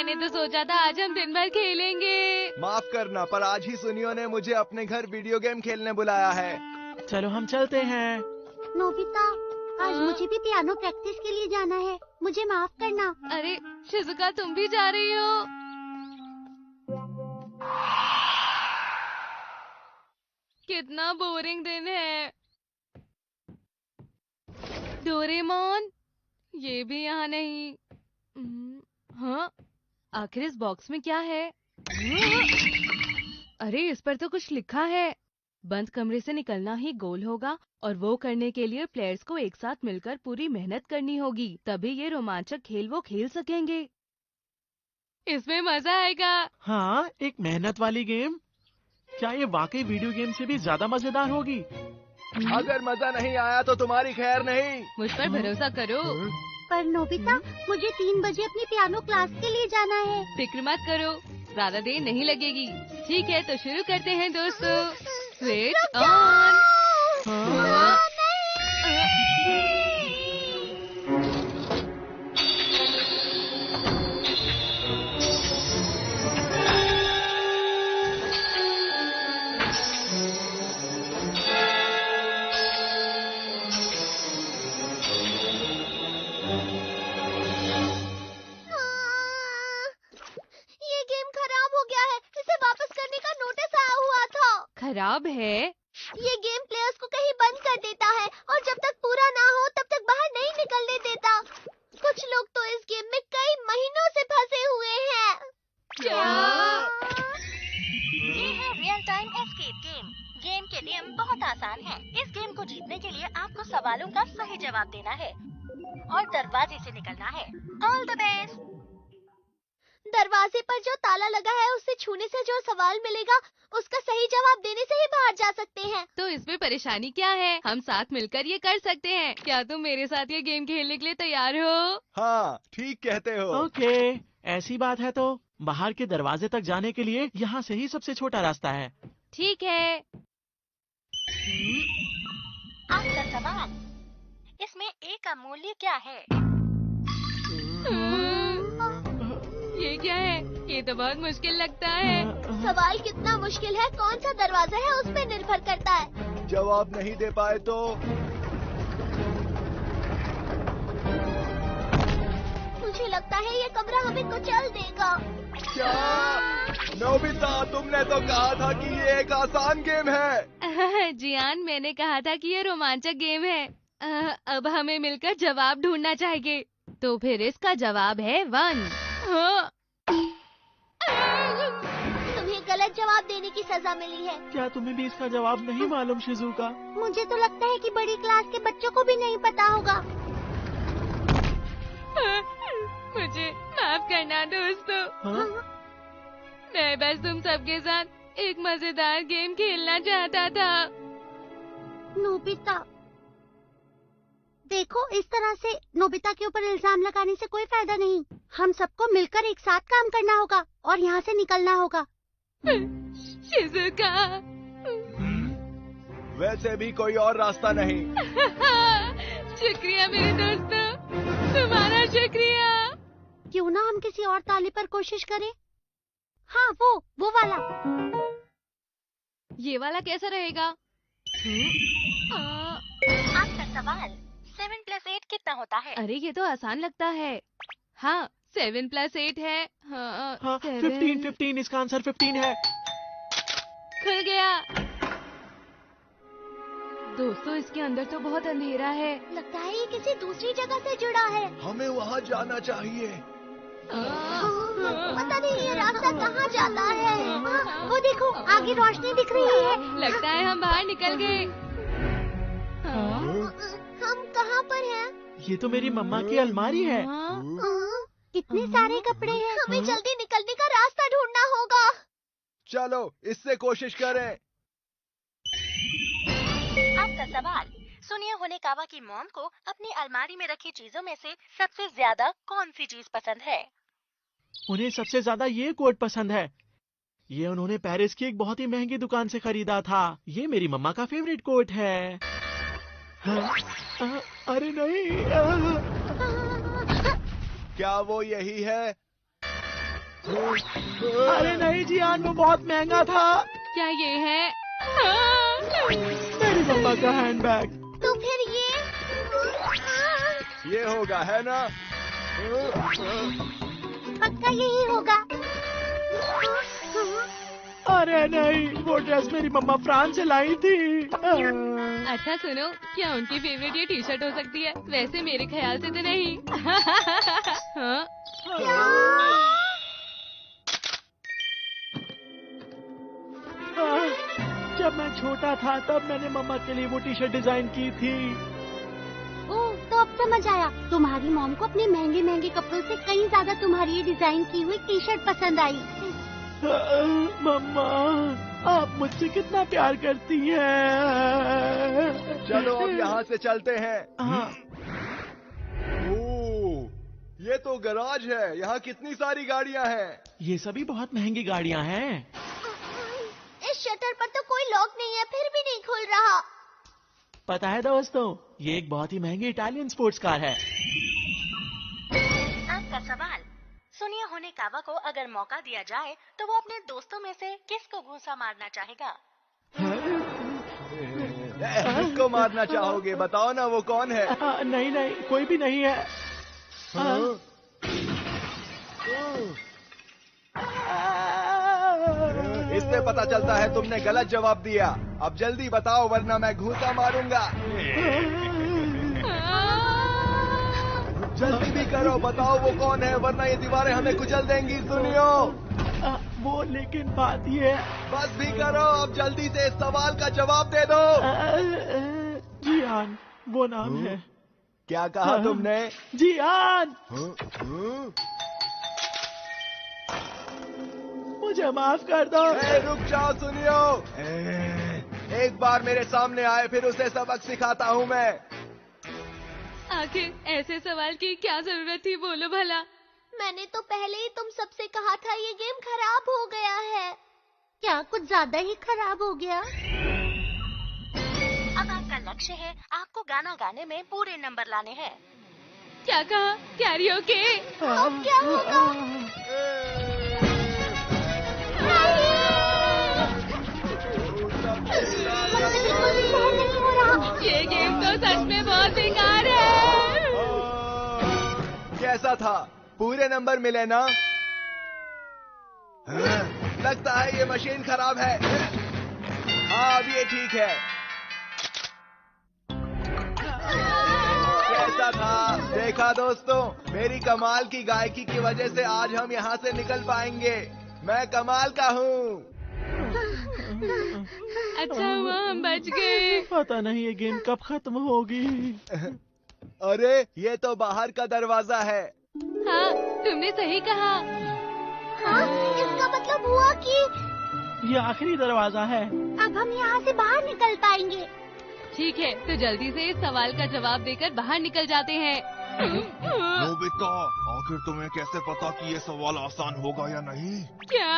मैंने तो सोचा था आज हम दिन भर खेलेंगे। माफ करना, पर आज ही सुनियो ने मुझे अपने घर वीडियो गेम खेलने बुलाया है। चलो हम चलते हैं। नोबिता, आज हाँ? मुझे भी पियानो प्रैक्टिस के लिए जाना है, मुझे माफ करना। अरे शिजुका, तुम भी जा रही हो? कितना बोरिंग दिन है। डोरेमोन, ये भी यहाँ नहीं। हाँ, आखिर इस बॉक्स में क्या है? अरे इस पर तो कुछ लिखा है। बंद कमरे से निकलना ही गोल होगा और वो करने के लिए प्लेयर्स को एक साथ मिलकर पूरी मेहनत करनी होगी, तभी ये रोमांचक खेल वो खेल सकेंगे। इसमें मजा आएगा। हाँ, एक मेहनत वाली गेम। क्या ये वाकई वीडियो गेम से भी ज्यादा मजेदार होगी? अगर मजा नहीं आया तो तुम्हारी खैर नहीं। मुझ पर भरोसा करो। पर नोबिता, मुझे 3 बजे अपनी पियानो क्लास के लिए जाना है। फिक्र मत करो, ज्यादा देर नहीं लगेगी। ठीक है, तो शुरू करते हैं दोस्तों। Switch on. हाँ? ये गेम खराब हो गया है, इसे वापस करने का नोटिस आया हुआ था। खराब है? ये गेम प्लेयर्स को कहीं बंद कर देता है और जब तक पूरा ना हो तब तक बाहर नहीं निकलने देता। कुछ लोग तो इस गेम में कई महीनों से फंसे हुए हैं। क्या? ये है real time escape game. Game के नियम बहुत आसान हैं। इस गेम को जीतने के लिए आपको सवालों का सही जवाब देना है और दरवाजे से निकलना है। All the best. दरवाजे पर जो ताला लगा है उसे छूने से जो सवाल मिलेगा उसका सही जवाब देने से ही बाहर जा सकते हैं। तो इसमें परेशानी क्या है? हम साथ मिलकर ये कर सकते हैं। क्या तुम मेरे साथ ये गेम खेलने के लिए तैयार हो? हाँ, ठीक कहते हो। ओके, ऐसी बात है तो बाहर के दरवाजे तक जाने के लिए यहाँ से ही सबसे छोटा रास्ता है। ठीक है। आपका सवाल, इसमें ए का मूल्य क्या है? ये क्या है? ये तो बहुत मुश्किल लगता है। सवाल कितना मुश्किल है, कौन सा दरवाजा है उस पर निर्भर करता है। जवाब नहीं दे पाए तो मुझे लगता है ये कमरा हमें कुचल देगा। क्या? नोबिता, तुमने तो कहा था कि ये एक आसान गेम है। जियान, मैंने कहा था कि ये रोमांचक गेम है। अब हमें मिलकर जवाब ढूंढना चाहिए। तो फिर इसका जवाब है 1। तुम्हें गलत जवाब देने की सजा मिली है। क्या तुम्हें भी इसका जवाब नहीं मालूम शिजुका? मुझे तो लगता है कि बड़ी क्लास के बच्चों को भी नहीं पता होगा। मुझे माफ करना दोस्तों। हाँ? मैं बस तुम सबके साथ एक मजेदार गेम खेलना चाहता था। नोबिता, देखो, इस तरह से नोबिता के ऊपर इल्जाम लगाने से कोई फायदा नहीं। हम सबको मिलकर एक साथ काम करना होगा और यहाँ से निकलना होगा। शिजुका। वैसे भी कोई और रास्ता नहीं। शुक्रिया मेरे दोस्तों, तुम्हारा शुक्रिया। क्यों ना हम किसी और ताले पर कोशिश करें? हाँ, वो वाला। ये वाला कैसा रहेगा? आपका सवाल, 7 + 8 कितना होता है? अरे ये तो आसान लगता है। हाँ, 7 + 8 है। हाँ, हाँ, 7। 15 इसका आंसर 15 है। खुल गया। दोस्तों, इसके अंदर तो बहुत अंधेरा है। लगता है ये किसी दूसरी जगह से जुड़ा है। हमें वहाँ जाना चाहिए। पता नहीं ये रास्ता कहाँ जाता है। वो देखो, आगे रोशनी दिख रही है। लगता है हम बाहर निकल गए। हम कहाँ पर हैं? ये तो मेरी मम्मा की अलमारी है। कितने सारे कपड़े हैं। हमें जल्दी निकलने का रास्ता ढूंढना होगा। चलो, इससे कोशिश करें। आपका सवाल, सुनिए होनेकावा की मॉम को अपनी अलमारी में रखी चीजों में से सबसे ज्यादा कौन सी चीज पसंद है? उन्हें सबसे ज्यादा ये कोट पसंद है। ये उन्होंने पेरिस की एक बहुत ही महंगी दुकान से खरीदा था। ये मेरी मम्मा का फेवरेट कोट है। अरे नहीं। क्या वो यही है? अरे नहीं जियान, वो बहुत महंगा था। क्या ये है? मेरी मम्मा का हैंडबैग। तो फिर ये होगा, है ना? पक्का यही होगा। अरे नहीं, वो ड्रेस मेरी मम्मा फ्रांस से लाई थी। अच्छा सुनो, क्या उनकी फेवरेट ये टी शर्ट हो सकती है? वैसे मेरे ख्याल से तो नहीं। हाँ? जब मैं छोटा था तब मैंने मम्मा के लिए वो टी शर्ट डिजाइन की थी। ओह, तो अब समझ आया। तुम्हारी मॉम को अपने महंगे महंगे कपड़ों से कहीं ज्यादा तुम्हारी ये डिजाइन की हुई टी शर्ट पसंद आई। मम्मा, आप मुझसे कितना प्यार करती हैं। चलो अब यहाँ से चलते हैं। हाँ। ओह, ये तो गैराज है। यहाँ कितनी सारी गाड़ियाँ हैं। ये सभी बहुत महंगी गाड़ियाँ हैं। इस शटर पर तो कोई लॉक नहीं है, फिर भी नहीं खुल रहा। पता है दोस्तों, ये एक बहुत ही महंगी इटालियन स्पोर्ट्स कार है। आपका सवाल, सुनिए होनेकावा को अगर मौका दिया जाए तो वो अपने दोस्तों में से किसको घूंसा मारना चाहेगा? किसको मारना चाहोगे? बताओ ना, वो कौन है? नहीं नहीं, कोई भी नहीं है। इससे पता चलता है तुमने गलत जवाब दिया। अब जल्दी बताओ वरना मैं घूंसा मारूंगा। जल्दी भी करो, बताओ वो कौन है वरना ये दीवारें हमें कुचल देंगी। सुनियो, वो लेकिन बात ये। बस भी करो, अब जल्दी से इस सवाल का जवाब दे दो। जियान, वो नाम है। क्या कहा तुमने? जियान, मुझे माफ कर दो। रुक जाओ, सुनियो। एक बार मेरे सामने आए फिर उसे सबक सिखाता हूँ मैं। आखिर ऐसे सवाल की क्या जरूरत थी, बोलो भला। मैंने तो पहले ही तुम सबसे कहा था ये गेम खराब हो गया है। क्या कुछ ज्यादा ही खराब हो गया? अब आपका लक्ष्य है आपको गाना गाने में पूरे नंबर लाने हैं। क्या कहा? कैरियोके? अब क्या होगा? नहीं हो रहा। ये गेम तो सच में बहुत बेकार है। कैसा था? पूरे नंबर मिले ना? लगता है ये मशीन खराब है। हाँ, अब ये ठीक है। कैसा था? देखा दोस्तों, मेरी कमाल की गायकी की वजह से आज हम यहाँ से निकल पाएंगे। मैं कमाल का हूँ। अच्छा हुआ हम बच गए। पता नहीं ये गेम कब खत्म होगी। अरे, ये तो बाहर का दरवाजा है। हाँ, तुमने सही कहा। हाँ, इसका मतलब हुआ कि ये आखिरी दरवाजा है। अब हम यहाँ से बाहर निकल पाएंगे। ठीक है, तो जल्दी से इस सवाल का जवाब देकर बाहर निकल जाते हैं। नोबिता, आखिर तुम्हें कैसे पता कि ये सवाल आसान होगा या नहीं? क्या?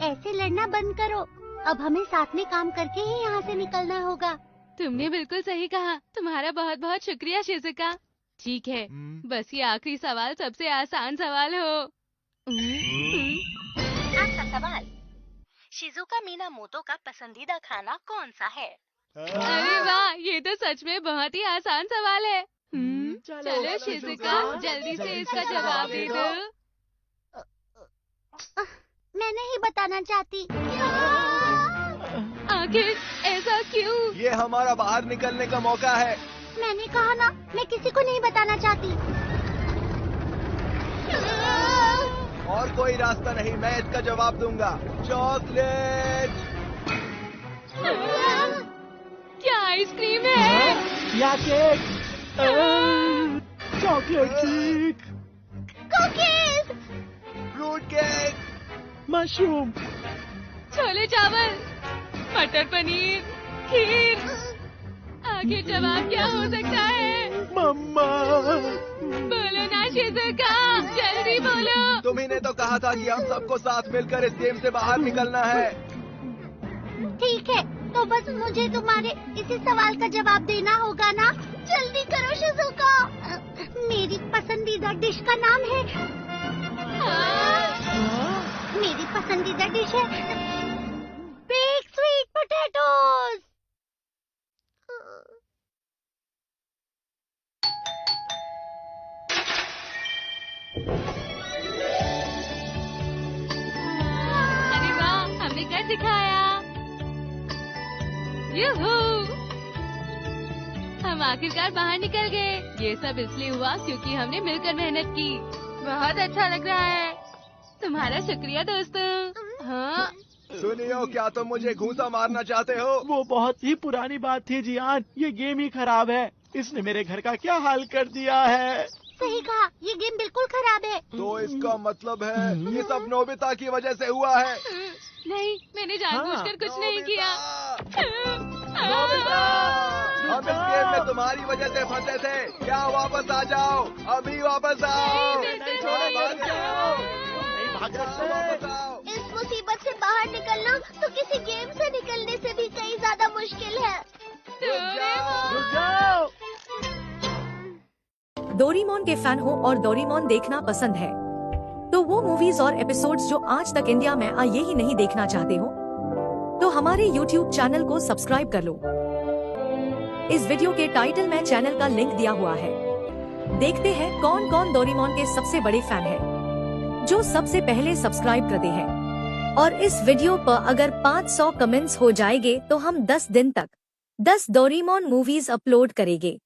ऐसे लड़ना बंद करो। अब हमें साथ में काम करके ही यहाँ से निकलना होगा। तुमने बिल्कुल सही कहा। तुम्हारा बहुत बहुत शुक्रिया शिज़ुका। ठीक है, बस ये आखिरी सवाल सबसे आसान सवाल हो। आपका सवाल, शिजुका मिनामोटो का पसंदीदा खाना कौन सा है? अरे वाह, ये तो सच में बहुत ही आसान सवाल है। चलो शिज़ुका, जल्दी से इसका जवाब दे दो। मैं नहीं बताना चाहती। आखिर ऐसा क्यों? ये हमारा बाहर निकलने का मौका है। मैंने कहा ना, मैं किसी को नहीं बताना चाहती। और कोई रास्ता नहीं, मैं इसका जवाब दूंगा। चॉकलेट। क्या आइसक्रीम है? या cake? Chocolate cake, cookies, fruit cake, mushroom, chole चावल, मटर पनीर, खीर। आखिर जवाब क्या हो सकता है? मम्मा। बोलो ना शिज़ुका, जल्दी बोलो। तुम्ही ने तो कहा था कि हम सबको साथ मिलकर इस गेम से बाहर निकलना है। ठीक है, तो बस मुझे तुम्हारे इसी सवाल का जवाब देना होगा ना। जल्दी करो शिज़ुका। मेरी पसंदीदा डिश का नाम है मेरी पसंदीदा डिश है बेक स्वीट पोटैटोज। अरे वाह, हमने कर दिखाया। यूहू! हम आखिरकार बाहर निकल गए। ये सब इसलिए हुआ क्योंकि हमने मिलकर मेहनत की। बहुत अच्छा लग रहा है। तुम्हारा शुक्रिया दोस्तों। हाँ, सुनियो, क्या तुम मुझे घूंसा मारना चाहते हो? वो बहुत ही पुरानी बात थी जियान। ये गेम ही खराब है। इसने मेरे घर का क्या हाल कर दिया है। सही कहा, ये गेम बिल्कुल खराब है। तो इसका मतलब है ये सब नोबिता की वजह से हुआ है। नहीं, मैंने जानबूझकर कुछ नहीं किया। नोबिता, हम इस गेम में तुम्हारी वजह से फंसे थे। क्या वापस आ जाओ, अभी वापस आओ। नहीं भाग जाओ, नहीं भाग जाओ, सकते। वापस आओ। इस मुसीबत से बाहर निकलना तो किसी गेम से निकलने से भी कहीं ज्यादा मुश्किल है। रुक जाओ। डोरेमोन के फैन हो और डोरेमोन देखना पसंद है तो वो मूवीज और एपिसोड्स जो आज तक इंडिया में आए ही नहीं देखना चाहते हो तो हमारे YouTube चैनल को सब्सक्राइब कर लो। इस वीडियो के टाइटल में चैनल का लिंक दिया हुआ है। देखते हैं कौन कौन डोरेमोन के सबसे बड़े फैन है जो सबसे पहले सब्सक्राइब करते हैं। और इस वीडियो पर अगर 500 कमेंट्स हो जाएंगे तो हम 10 दिन तक 10 डोरेमोन मूवीज अपलोड करेंगे।